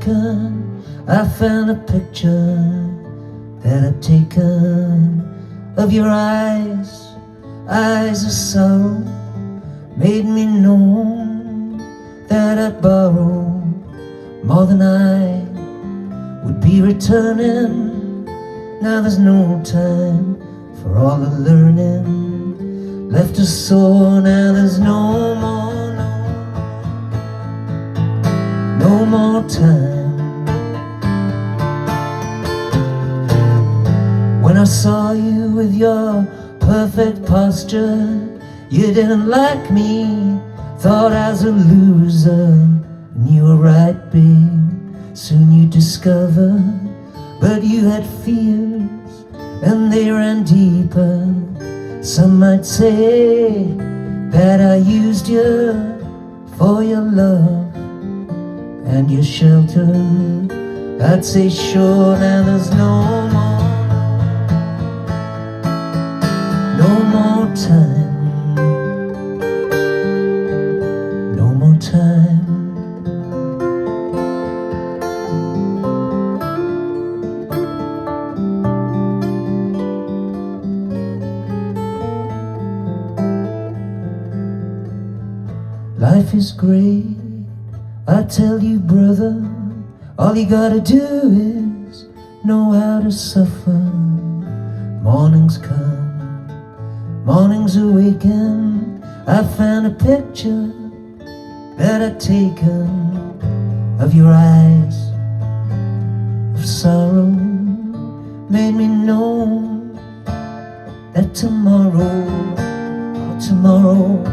awaken, I found a picture that I'd taken of your eyes, eyes of sorrow, made me know that I'd borrow more than I would be returning. Now there's no time for all the learning left us sore. Now there's no more time. When I saw you with your perfect posture, you didn't like me, thought I was a loser, and you were right, babe. Soon you discover, but you had fears, and they ran deeper. Some might say that I used you for your love and your shelter. I'd say sure, now there's no more time, no more time. Life is great, I tell you, brother. All you gotta do is know how to suffer. Mornings come, mornings awaken. I found a picture that I'd taken of your eyes of sorrow, made me know that tomorrow, tomorrow